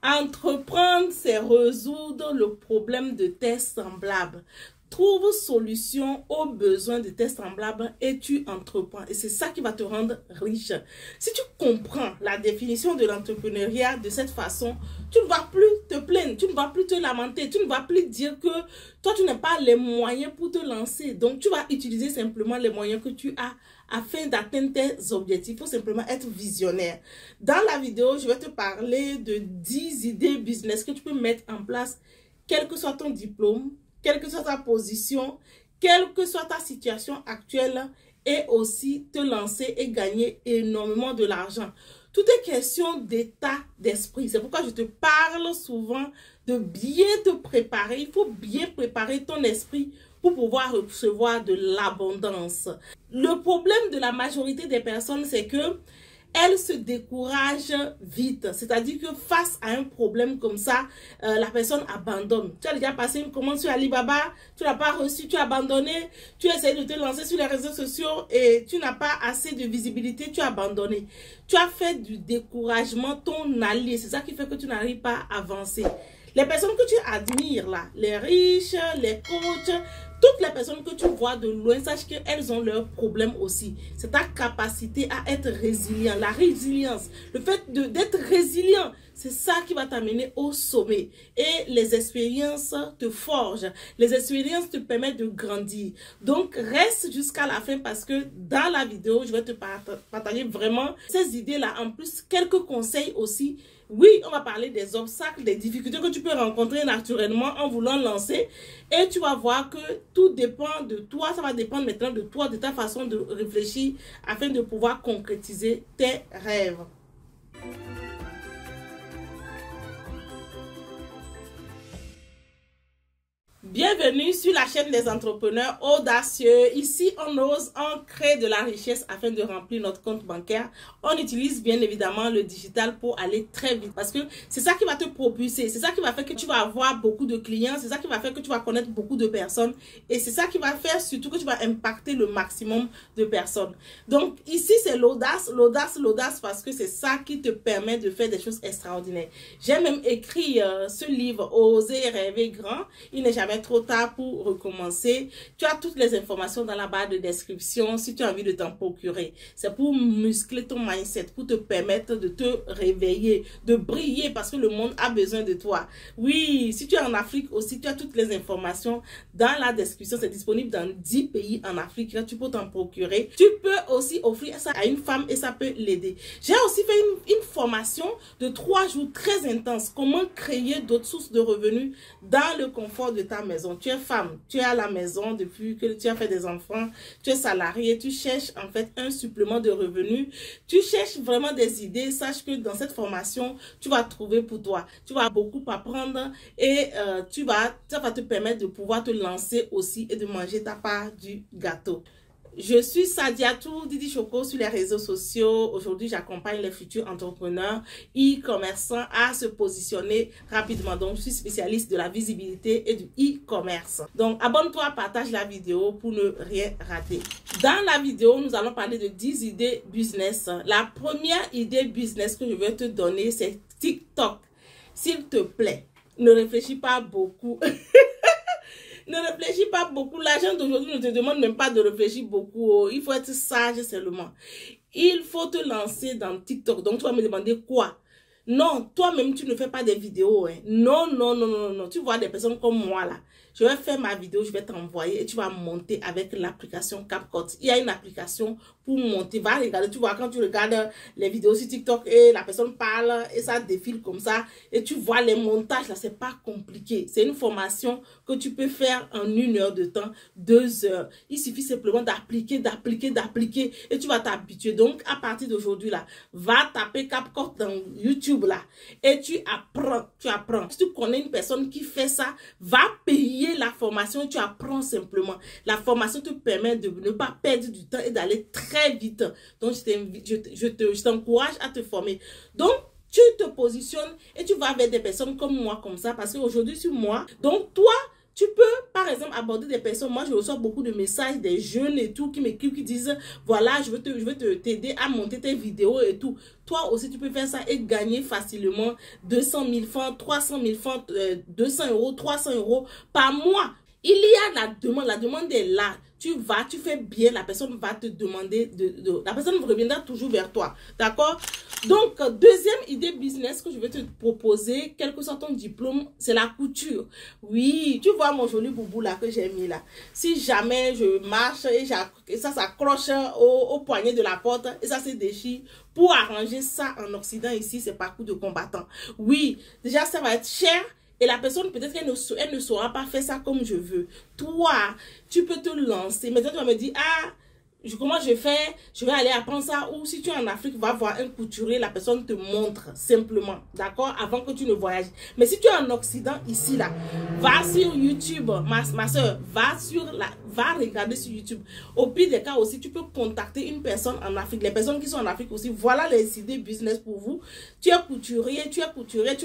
Entreprendre, c'est résoudre le problème de tes semblables. Trouve solution aux besoins de tes semblables et tu entreprends. Et c'est ça qui va te rendre riche. Si tu comprends la définition de l'entrepreneuriat de cette façon, tu ne vas plus te plaindre, tu ne vas plus te lamenter, tu ne vas plus dire que toi, tu n'as pas les moyens pour te lancer. Donc, tu vas utiliser simplement les moyens que tu as afin d'atteindre tes objectifs. Il faut simplement être visionnaire. Dans la vidéo, je vais te parler de 10 idées business que tu peux mettre en place, quel que soit ton diplôme, quelle que soit ta position, quelle que soit ta situation actuelle, et aussi te lancer et gagner énormément de l'argent. Tout est question d'état d'esprit. C'est pourquoi je te parle souvent de bien te préparer. Il faut bien préparer ton esprit pour pouvoir recevoir de l'abondance. Le problème de la majorité des personnes, c'est que elles se découragent vite. C'est-à-dire que face à un problème comme ça, la personne abandonne. Tu as déjà passé une commande sur Alibaba, tu n'as pas reçu, tu as abandonné, tu essaies de te lancer sur les réseaux sociaux et tu n'as pas assez de visibilité, tu as abandonné. Tu as fait du découragement ton allié. C'est ça qui fait que tu n'arrives pas à avancer. Les personnes que tu admires là, les riches, les coachs, toutes les personnes que tu vois de loin, sache qu'elles ont leurs problèmes aussi. C'est ta capacité à être résilient, la résilience. Le fait d'être résilient, c'est ça qui va t'amener au sommet. Et les expériences te forgent. Les expériences te permettent de grandir. Donc, reste jusqu'à la fin parce que dans la vidéo, je vais te partager vraiment ces idées-là. En plus, quelques conseils aussi. Oui, on va parler des obstacles, des difficultés que tu peux rencontrer naturellement en voulant lancer. Et tu vas voir que tout dépend de toi. Ça va dépendre maintenant de toi, de ta façon de réfléchir afin de pouvoir concrétiser tes rêves. Bienvenue sur la chaîne des entrepreneurs audacieux. Ici, on ose, on crée de la richesse afin de remplir notre compte bancaire. On utilise bien évidemment le digital pour aller très vite parce que c'est ça qui va te propulser. C'est ça qui va faire que tu vas avoir beaucoup de clients. C'est ça qui va faire que tu vas connaître beaucoup de personnes. Et c'est ça qui va faire surtout que tu vas impacter le maximum de personnes. Donc ici, c'est l'audace, l'audace, l'audace parce que c'est ça qui te permet de faire des choses extraordinaires. J'ai même écrit ce livre, Oser rêver grand. Il n'est jamais trop tard pour recommencer. Tu as toutes les informations dans la barre de description si tu as envie de t'en procurer. C'est pour muscler ton mindset, pour te permettre de te réveiller, de briller parce que le monde a besoin de toi. Oui, si tu es en Afrique aussi, tu as toutes les informations dans la description. C'est disponible dans 10 pays en Afrique. Là, tu peux t'en procurer. Tu peux aussi offrir ça à une femme et ça peut l'aider. J'ai aussi fait une formation de 3 jours très intense. Comment créer d'autres sources de revenus dans le confort de ta maison. Tu es femme, tu es à la maison depuis que tu as fait des enfants, tu es salarié, tu cherches en fait un supplément de revenus, tu cherches vraiment des idées. Sache que dans cette formation, tu vas trouver pour toi. Tu vas beaucoup apprendre et ça va te permettre de pouvoir te lancer aussi et de manger ta part du gâteau. Je suis Sadiatou Didi Choco sur les réseaux sociaux. Aujourd'hui, j'accompagne les futurs entrepreneurs e-commerçants à se positionner rapidement. Donc, je suis spécialiste de la visibilité et du e-commerce. Donc, abonne-toi, partage la vidéo pour ne rien rater. Dans la vidéo, nous allons parler de 10 idées business. La première idée business que je vais te donner, c'est TikTok. S'il te plaît, ne réfléchis pas beaucoup. Ne réfléchis pas beaucoup. L'argent d'aujourd'hui ne te demande même pas de réfléchir beaucoup. Il faut être sage seulement. Il faut te lancer dans TikTok. Donc, tu vas me demander quoi? Non, toi-même, tu ne fais pas des vidéos. Hein. Non, non, non, non, non. Tu vois des personnes comme moi, là. Je vais faire ma vidéo, je vais t'envoyer et tu vas monter avec l'application CapCut. Il y a une application pour monter. Va regarder, tu vois, quand tu regardes les vidéos sur TikTok et la personne parle et ça défile comme ça et tu vois les montages, là, c'est pas compliqué. C'est une formation que tu peux faire en 1 heure de temps, 2 heures. Il suffit simplement d'appliquer, d'appliquer, d'appliquer et tu vas t'habituer. Donc, à partir d'aujourd'hui, là, va taper CapCut dans YouTube, là, et tu apprends, tu apprends. Si tu connais une personne qui fait ça, va payer la formation, tu apprends simplement. La formation te permet de ne pas perdre du temps et d'aller très vite. Donc, je t'encourage à te former. Donc, tu te positionnes et tu vas vers des personnes comme moi, comme ça, parce qu'aujourd'hui, sur moi, donc toi, Tu peux, par exemple, aborder des personnes. Moi, je reçois beaucoup de messages des jeunes et tout qui m'écrivent, qui disent, voilà, je veux t'aider à monter tes vidéos et tout. Toi aussi, tu peux faire ça et gagner facilement 200 000 francs, 300 000 francs, 200 euros, 300 euros par mois. Il y a la demande est là. Tu vas, tu fais bien, la personne va te demander, la personne reviendra toujours vers toi. D'accord? Donc, deuxième idée business que je vais te proposer, quel que soit ton diplôme, c'est la couture. Oui, tu vois mon joli boubou là que j'ai mis là. Si jamais je marche et ça s'accroche au poignet de la porte et ça se déchire, pour arranger ça en Occident ici, c'est pas coup de combattant. Oui, déjà ça va être cher. Et la personne, peut-être qu'elle ne saura pas faire ça comme je veux. Toi, tu peux te lancer. Maintenant, tu vas me dire, ah, comment je fais? Je vais aller apprendre ça. Ou si tu es en Afrique, va voir un couturier, la personne te montre simplement. D'accord? Avant que tu ne voyages. Mais si tu es en Occident, ici, là, va sur YouTube. Ma soeur, va regarder sur YouTube. Au pire des cas aussi, tu peux contacter une personne en Afrique. Les personnes qui sont en Afrique aussi, voilà les idées business pour vous. Tu es couturier, tu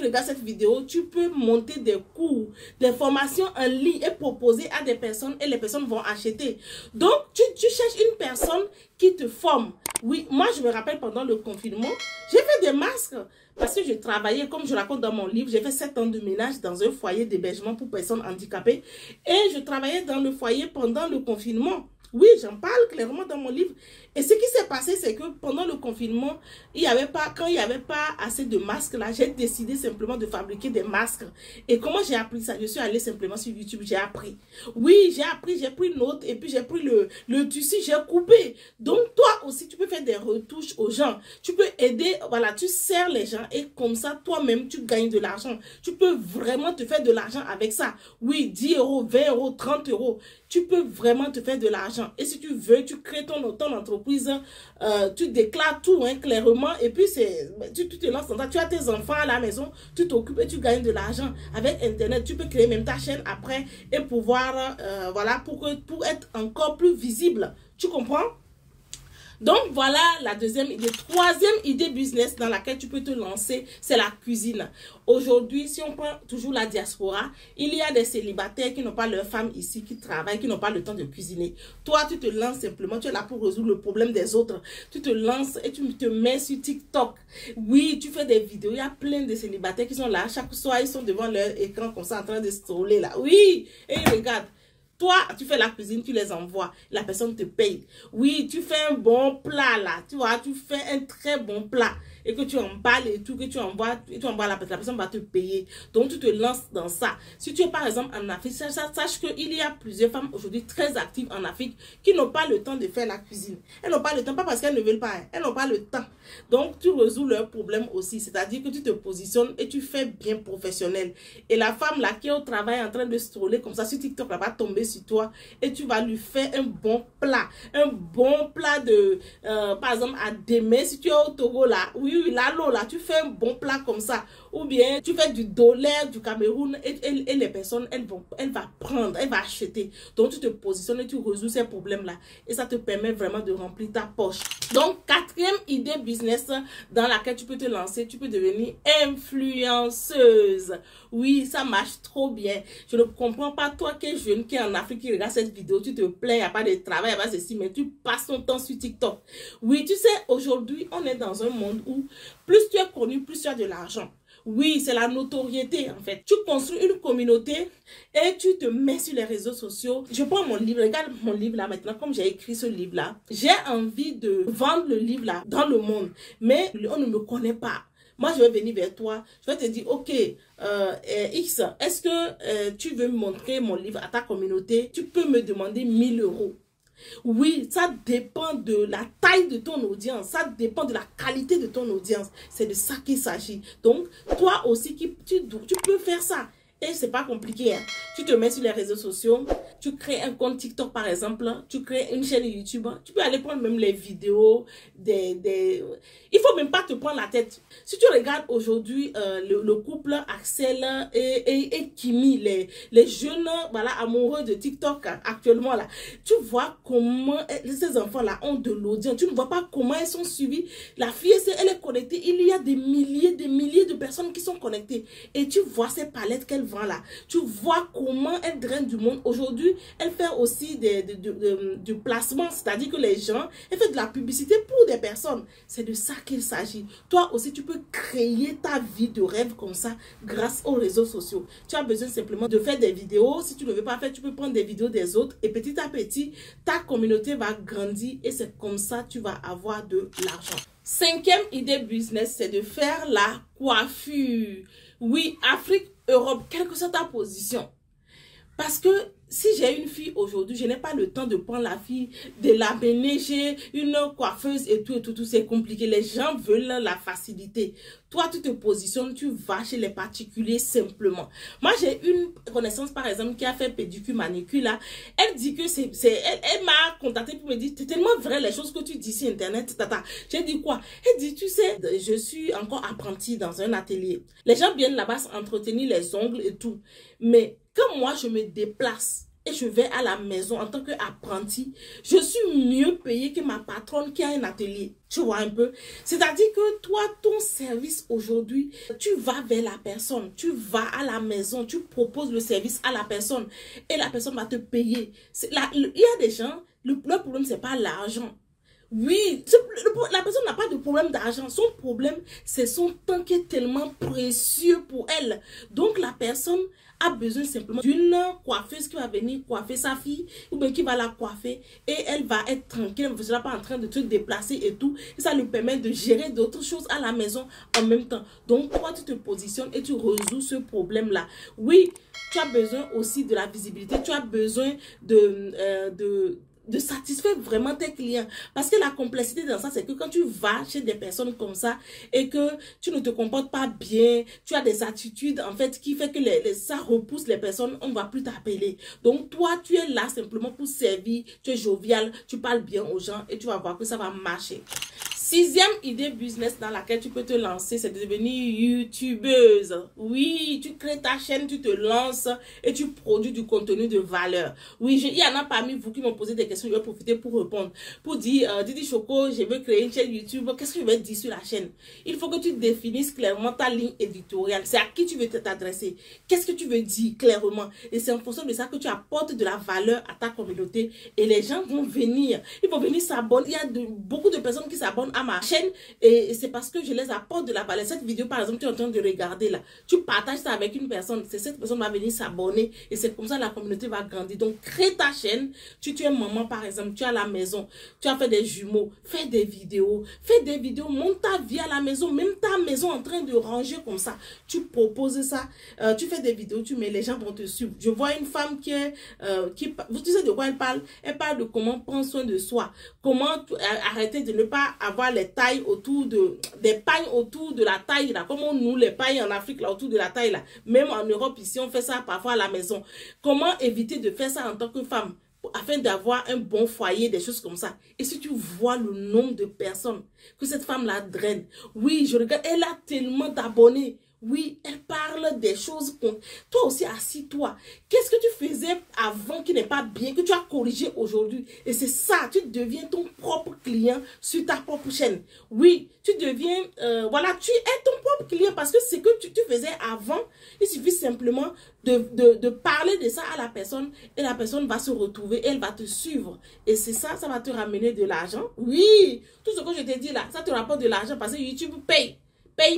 regardes cette vidéo, tu peux monter des cours, des formations en ligne et proposer à des personnes et les personnes vont acheter. Donc, tu cherches une personne qui te forme. Oui, moi, je me rappelle pendant le confinement, j'ai fait des masques parce que je travaillais, comme je raconte dans mon livre, j'ai fait 7 ans de ménage dans un foyer d'hébergement pour personnes handicapées et je travaillais dans le foyer pendant le confinement. Oui, j'en parle clairement dans mon livre. Et ce qui s'est passé, c'est que pendant le confinement, quand il n'y avait pas assez de masques là, j'ai décidé simplement de fabriquer des masques. Et comment j'ai appris ça? Je suis allée simplement sur YouTube, j'ai appris. Oui, j'ai appris, j'ai pris note et puis j'ai pris le tissu, j'ai coupé. Donc toi aussi, tu peux faire des retouches aux gens. Tu peux aider, voilà, tu sers les gens et comme ça, toi-même, tu gagnes de l'argent. Tu peux vraiment te faire de l'argent avec ça. Oui, 10 euros, 20 euros, 30 euros. Tu peux vraiment te faire de l'argent. Et si tu veux, tu crées ton entreprise, tu déclares tout hein, clairement. Et puis, tu te lances dans ça. Tu as tes enfants à la maison, tu t'occupes et tu gagnes de l'argent. Avec Internet, tu peux créer même ta chaîne après et pouvoir, voilà, pour être encore plus visible. Tu comprends? Donc, voilà la deuxième idée. Troisième idée business dans laquelle tu peux te lancer, c'est la cuisine. Aujourd'hui, si on prend toujours la diaspora, il y a des célibataires qui n'ont pas leur femme ici, qui travaillent, qui n'ont pas le temps de cuisiner. Toi, tu te lances simplement, tu es là pour résoudre le problème des autres. Tu te lances et tu te mets sur TikTok. Oui, tu fais des vidéos. Il y a plein de célibataires qui sont là. Chaque soir, ils sont devant leur écran comme ça en train de scroller là. Oui, et ils regardent. Toi, tu fais la cuisine, tu les envoies. La personne te paye. Oui, tu fais un bon plat là. Tu vois, tu fais un très bon plat. Et que tu emballes et tout, que tu envoies la personne va te payer. Donc, tu te lances dans ça. Si tu es par exemple en Afrique, sache qu'il y a plusieurs femmes aujourd'hui très actives en Afrique qui n'ont pas le temps de faire la cuisine. Elles n'ont pas le temps, pas parce qu'elles ne veulent pas, hein. Elles n'ont pas le temps. Donc, tu résous leurs problèmes aussi. C'est-à-dire que tu te positionnes et tu fais bien professionnel. Et la femme là qui est au travail en train de scroller comme ça sur TikTok, elle va tomber sur toi et tu vas lui faire un bon plat. Un bon plat de, par exemple, à demain, si tu es au Togo là, oui, là, tu fais un bon plat comme ça. Ou bien, tu fais du dollar du Cameroun et les personnes, elles vont prendre, elles vont acheter. Donc, tu te positionnes et tu résous ces problèmes-là. Et ça te permet vraiment de remplir ta poche. Donc, quatrième idée business dans laquelle tu peux te lancer, tu peux devenir influenceuse. Oui, ça marche trop bien. Je ne comprends pas, toi qui es jeune, qui est en Afrique, qui regarde cette vidéo, tu te plains, il n'y a pas de travail, il n'y a pas ceci, mais tu passes ton temps sur TikTok. Oui, tu sais, aujourd'hui, on est dans un monde où plus tu es connu, plus tu as de l'argent. Oui, c'est la notoriété en fait. Tu construis une communauté et tu te mets sur les réseaux sociaux. Je prends mon livre, regarde mon livre là maintenant, comme j'ai écrit ce livre là. J'ai envie de vendre le livre là dans le monde, mais on ne me connaît pas. Moi, je vais venir vers toi. Je vais te dire, ok, X, est-ce que tu veux montrer mon livre à ta communauté? Tu peux me demander 1000 euros. Oui, ça dépend de la taille de ton audience. Ça dépend de la qualité de ton audience. C'est de ça qu'il s'agit. Donc, toi aussi, tu peux faire ça. Et c'est pas compliqué. Hein. Tu te mets sur les réseaux sociaux. Tu crées un compte TikTok, par exemple. Tu crées une chaîne YouTube. Tu peux aller prendre même les vidéos. Il faut même pas te prendre la tête. Si tu regardes aujourd'hui le couple Axel et Kimi, les jeunes voilà, amoureux de TikTok actuellement, là, tu vois comment ces enfants-là ont de l'audience. Tu ne vois pas comment ils sont suivis. La fille, elle est connectée. Il y a des milliers de personnes qui sont connectées. Et tu vois ces palettes qu'elle vend là, tu vois comment elle draine du monde. Aujourd'hui, elle fait aussi du placement, c'est-à-dire que les gens, elle fait de la publicité pour des personnes. C'est de ça qu'il s'agit. Toi aussi, tu peux créer ta vie de rêve comme ça grâce aux réseaux sociaux. Tu as besoin simplement de faire des vidéos. Si tu ne veux pas faire, tu peux prendre des vidéos des autres et petit à petit, ta communauté va grandir et c'est comme ça que tu vas avoir de l'argent. Cinquième idée business, c'est de faire la coiffure. Oui, Afrique, Europe, quelle que soit ta position. Parce que si j'ai une fille aujourd'hui, je n'ai pas le temps de prendre la fille, de la ménager, une coiffeuse et tout, c'est compliqué. Les gens veulent la facilité. Toi, tu te positionnes, tu vas chez les particuliers simplement. Moi, j'ai une connaissance, par exemple, qui a fait pédicure, manicure, là. Elle dit que elle m'a contacté pour me dire, c'est tellement vrai les choses que tu dis sur Internet, tata. J'ai dit quoi? Elle dit, tu sais, je suis encore apprentie dans un atelier. Les gens viennent là-bas s'entretenir les ongles et tout. Mais quand moi, je me déplace et je vais à la maison en tant qu'apprenti, je suis mieux payée que ma patronne qui a un atelier. Tu vois un peu? C'est-à-dire que toi, ton service aujourd'hui, tu vas vers la personne, tu vas à la maison, tu proposes le service à la personne et la personne va te payer. Il y a des gens, leur problème, c'est pas l'argent. Oui, la personne n'a pas de problème d'argent. Son problème, c'est son temps qui est tellement précieux pour elle. Donc, la personne a besoin simplement d'une coiffeuse qui va venir coiffer sa fille ou bien qui va la coiffer et elle va être tranquille, elle ne sera pas en train de se déplacer et tout. Et ça lui permet de gérer d'autres choses à la maison en même temps. Donc, toi, tu te positionnes et tu résous ce problème-là. Oui, tu as besoin aussi de la visibilité. Tu as besoin de satisfaire vraiment tes clients. Parce que la complexité dans ça, c'est que quand tu vas chez des personnes comme ça et que tu ne te comportes pas bien, tu as des attitudes en fait qui fait que ça repousse les personnes, on ne va plus t'appeler. Donc toi, tu es là simplement pour servir, tu es jovial, tu parles bien aux gens et tu vas voir que ça va marcher. Sixième idée business dans laquelle tu peux te lancer, c'est de devenir youtubeuse. Oui, tu crées ta chaîne, tu te lances et tu produis du contenu de valeur. Oui, il y en a parmi vous qui m'ont posé des questions, je vais profiter pour répondre. Pour dire, Didi Choco, je veux créer une chaîne YouTube, qu'est-ce que je vais dire sur la chaîne? Il faut que tu définisses clairement ta ligne éditoriale. C'est à qui tu veux t'adresser? Qu'est-ce que tu veux dire clairement? Et c'est en fonction de ça que tu apportes de la valeur à ta communauté. Et les gens vont venir. Ils vont venir s'abonner. Il y a beaucoup de personnes qui s'abonnent à ma chaîne et c'est parce que je les apporte de la valeur. Cette vidéo par exemple tu es en train de regarder là, tu partages ça avec une personne, cette personne va venir s'abonner et c'est comme ça la communauté va grandir. Donc crée ta chaîne. Tu es maman par exemple, tu es à la maison, tu as fait des jumeaux, fais des vidéos, monte ta vie à la maison, même ta maison en train de ranger comme ça, tu proposes ça, tu fais des vidéos, tu mets, les gens vont te suivre. Je vois une femme qui vous savez de quoi elle parle? Elle parle de comment prendre soin de soi, comment arrêter de ne pas avoir les tailles autour des pailles autour de la taille là, comme nous les pailles en Afrique là autour de la taille là, même en Europe ici on fait ça parfois à la maison. Comment éviter de faire ça en tant que femme afin d'avoir un bon foyer, des choses comme ça. Et si tu vois le nombre de personnes que cette femme là draine, oui je regarde, elle a tellement d'abonnés. Oui, elle parle des choses. Toi aussi, assis-toi. Qu'est-ce que tu faisais avant qui n'est pas bien, que tu as corrigé aujourd'hui? Et c'est ça, tu deviens ton propre client sur ta propre chaîne. Oui, tu deviens, voilà, tu es ton propre client parce que ce que tu faisais avant, il suffit simplement de parler de ça à la personne et la personne va se retrouver et elle va te suivre. Et c'est ça, ça va te ramener de l'argent. Oui, tout ce que je t'ai dit là, ça te rapporte de l'argent parce que YouTube paye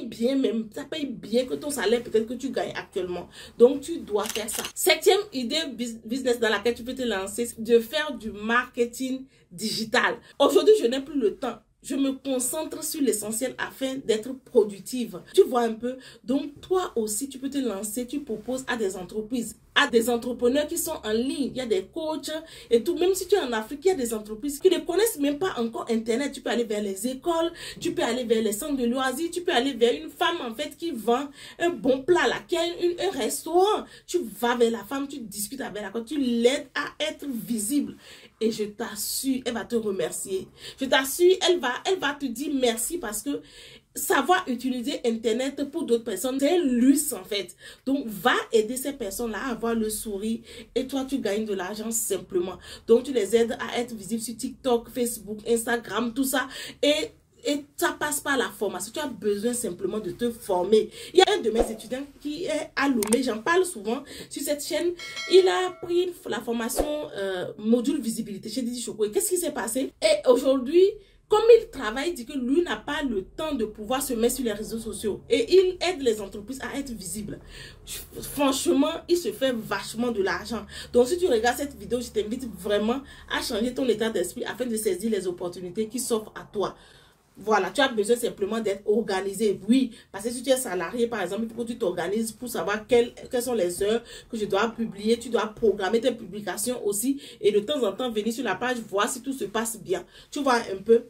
bien même, ça paye bien que ton salaire peut-être que tu gagnes actuellement. Donc, tu dois faire ça. Septième idée business dans laquelle tu peux te lancer, c'est de faire du marketing digital. Aujourd'hui, je n'ai plus le temps. Je me concentre sur l'essentiel afin d'être productive. Tu vois un peu? Donc, toi aussi, tu peux te lancer. Tu proposes à des entreprises, à des entrepreneurs qui sont en ligne. Il y a des coachs et tout. Même si tu es en Afrique, il y a des entreprises qui ne connaissent même pas encore Internet. Tu peux aller vers les écoles, tu peux aller vers les centres de loisirs, tu peux aller vers une femme en fait qui vend un bon plat là, qui a un restaurant. Tu vas vers la femme, tu discutes avec elle, tu l'aides à être visible. Et je t'assure, elle va te remercier. Je t'assure, elle va te dire merci parce que savoir utiliser Internet pour d'autres personnes, c'est un luxe en fait. Donc, va aider ces personnes-là à avoir le sourire et toi, tu gagnes de l'argent simplement. Donc, tu les aides à être visibles sur TikTok, Facebook, Instagram, tout ça. Et et ça passe par la formation. Tu as besoin simplement de te former. Il y a un de mes étudiants qui est à Lomé, j'en parle souvent sur cette chaîne. Il a pris la formation module visibilité chez Didi Choco. Et qu'est-ce qui s'est passé? Et aujourd'hui, comme il travaille, il dit que lui n'a pas le temps de pouvoir se mettre sur les réseaux sociaux. Et il aide les entreprises à être visibles. Franchement, il se fait vachement de l'argent. Donc, si tu regardes cette vidéo, je t'invite vraiment à changer ton état d'esprit afin de saisir les opportunités qui s'offrent à toi. Voilà, tu as besoin simplement d'être organisé. Oui, parce que si tu es salarié, par exemple, il faut que tu t'organises pour savoir quelles sont les heures que je dois publier. Tu dois programmer tes publications aussi. Et de temps en temps, venir sur la page, voir si tout se passe bien. Tu vois un peu.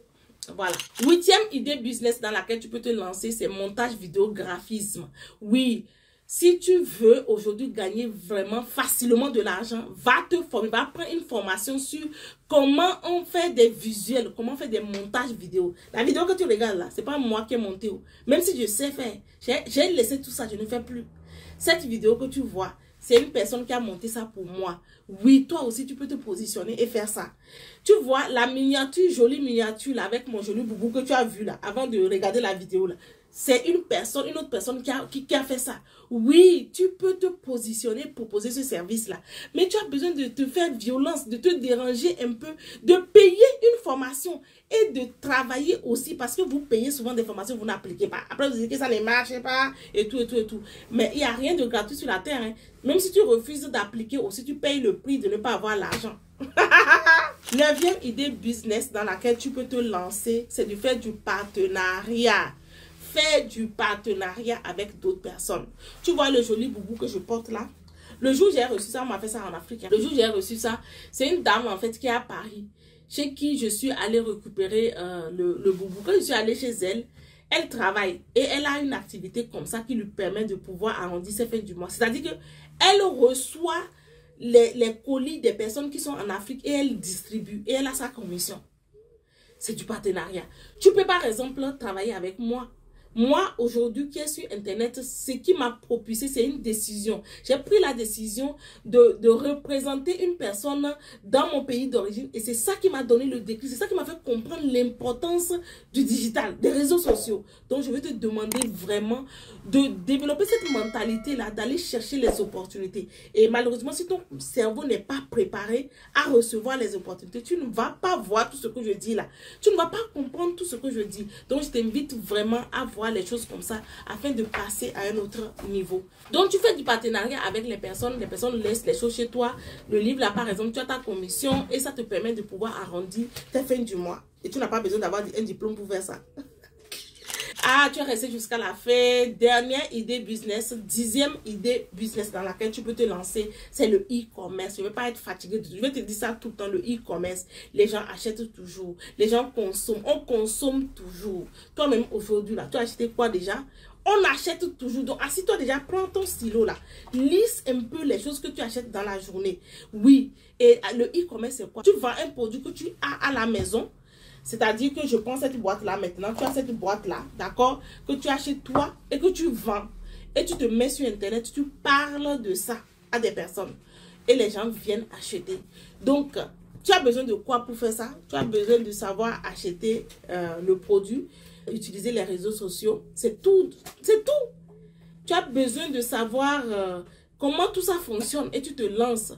Voilà. 8e idée business dans laquelle tu peux te lancer, c'est montage vidéo graphisme. Oui, si tu veux aujourd'hui gagner vraiment facilement de l'argent, va te former, va prendre une formation sur comment on fait des visuels, comment on fait des montages vidéo. La vidéo que tu regardes là, c'est pas moi qui ai monté. Même si je sais faire, j'ai laissé tout ça, je ne fais plus. Cette vidéo que tu vois, c'est une personne qui a monté ça pour moi. Oui, toi aussi, tu peux te positionner et faire ça. Tu vois, la miniature, jolie miniature, là, avec mon joli boubou que tu as vu, là, avant de regarder la vidéo, là. C'est une autre personne qui a fait ça. Oui, tu peux te positionner, proposer ce service-là. Mais tu as besoin de te faire violence, de te déranger un peu, de payer une formation et de travailler aussi parce que vous payez souvent des formations que vous n'appliquez pas. Après, vous dites que ça ne marche pas et tout, et tout, et tout. Mais il n'y a rien de gratuit sur la terre. Hein. Même si tu refuses d'appliquer aussi, tu payes le prix de ne pas avoir l'argent. 9e idée business dans laquelle tu peux te lancer, c'est de faire du partenariat. Faire du partenariat avec d'autres personnes. Tu vois le joli boubou que je porte là? Le jour où j'ai reçu ça, on m'a fait ça en Afrique. Le jour où j'ai reçu ça, c'est une dame en fait qui est à Paris, chez qui je suis allée récupérer le boubou. Quand je suis allée chez elle, elle travaille et elle a une activité comme ça qui lui permet de pouvoir arrondir ses fins du mois. C'est-à-dire qu'elle reçoit les colis des personnes qui sont en Afrique et elle distribue et elle a sa commission. C'est du partenariat. Tu peux par exemple travailler avec moi. Moi, aujourd'hui, qui est sur Internet, ce qui m'a propulsé, c'est une décision. J'ai pris la décision de représenter une personne dans mon pays d'origine. Et c'est ça qui m'a donné le déclic. C'est ça qui m'a fait comprendre l'importance du digital, des réseaux sociaux. Donc, je vais te demander vraiment de développer cette mentalité-là, d'aller chercher les opportunités. Et malheureusement, si ton cerveau n'est pas préparé à recevoir les opportunités, tu ne vas pas voir tout ce que je dis là. Tu ne vas pas comprendre tout ce que je dis. Donc, je t'invite vraiment à voir les choses comme ça afin de passer à un autre niveau. Donc tu fais du partenariat avec les personnes laissent les choses chez toi. Le livre là par exemple, tu as ta commission et ça te permet de pouvoir arrondir tes fins du mois. Et tu n'as pas besoin d'avoir un diplôme pour faire ça. Ah, tu es resté jusqu'à la fin. Dernière idée business, 10e idée business dans laquelle tu peux te lancer, c'est le e-commerce. Je ne vais pas être fatiguée. Je vais te dire ça tout le temps, le e-commerce. Les gens achètent toujours. Les gens consomment. On consomme toujours. Toi-même aujourd'hui, là, tu as acheté quoi déjà? On achète toujours. Donc, assis-toi déjà, prends ton stylo là. Liste un peu les choses que tu achètes dans la journée. Oui. Et le e-commerce, c'est quoi? Tu vends un produit que tu as à la maison. C'est-à-dire que je prends cette boîte-là maintenant, tu as cette boîte-là, d'accord, que tu as chez toi et que tu vends. Et tu te mets sur Internet, tu parles de ça à des personnes. Et les gens viennent acheter. Donc, tu as besoin de quoi pour faire ça? Tu as besoin de savoir acheter le produit, utiliser les réseaux sociaux. C'est tout. C'est tout. Tu as besoin de savoir comment tout ça fonctionne et tu te lances.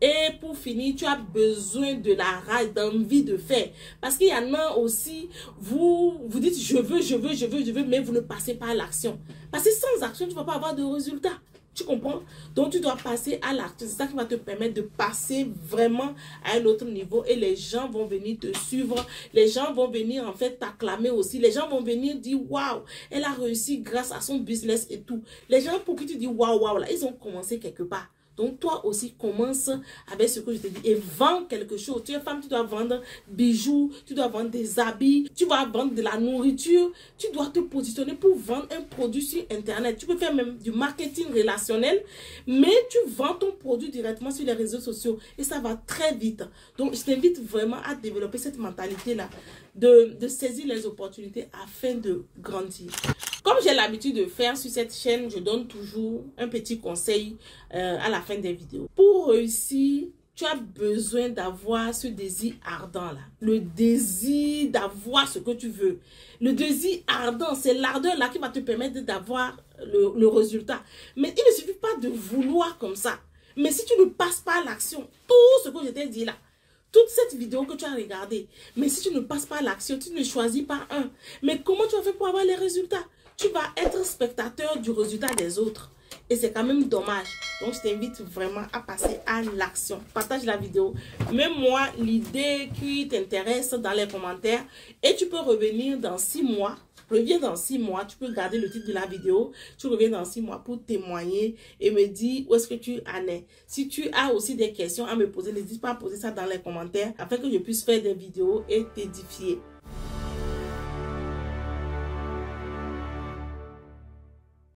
Et pour finir, tu as besoin de la rage, d'envie de faire. Parce qu'il y en a aussi, vous dites je veux, mais vous ne passez pas à l'action. Parce que sans action, tu ne vas pas avoir de résultat. Tu comprends? Donc, tu dois passer à l'action. C'est ça qui va te permettre de passer vraiment à un autre niveau. Et les gens vont venir te suivre. Les gens vont venir en fait t'acclamer aussi. Les gens vont venir dire waouh, elle a réussi grâce à son business et tout. Les gens pour qui tu dis waouh, waouh, là, ils ont commencé quelque part. Donc, toi aussi, commence avec ce que je te dis et vends quelque chose. Tu es femme, tu dois vendre bijoux, tu dois vendre des habits, tu vas vendre de la nourriture. Tu dois te positionner pour vendre un produit sur Internet. Tu peux faire même du marketing relationnel, mais tu vends ton produit directement sur les réseaux sociaux et ça va très vite. Donc, je t'invite vraiment à développer cette mentalité-là, de saisir les opportunités afin de grandir. Comme j'ai l'habitude de faire sur cette chaîne, je donne toujours un petit conseil à la fin des vidéos. Pour réussir tu as besoin d'avoir ce désir ardent là. Le désir d'avoir ce que tu veux. Le désir ardent, c'est l'ardeur là qui va te permettre d'avoir le résultat. Mais il ne suffit pas de vouloir comme ça. Mais si tu ne passes pas à l'action, tout ce que je t'ai dit là, toute cette vidéo que tu as regardée, mais si tu ne passes pas à l'action, tu ne choisis pas un. Mais comment tu vas faire pour avoir les résultats? Tu vas être spectateur du résultat des autres. Et c'est quand même dommage. Donc, je t'invite vraiment à passer à l'action. Partage la vidéo. Mets-moi l'idée qui t'intéresse dans les commentaires. Et tu peux revenir dans 6 mois. Reviens dans 6 mois. Tu peux garder le titre de la vidéo. Tu reviens dans 6 mois pour témoigner et me dire où est-ce que tu en es. Si tu as aussi des questions à me poser, n'hésite pas à poser ça dans les commentaires afin que je puisse faire des vidéos et t'édifier.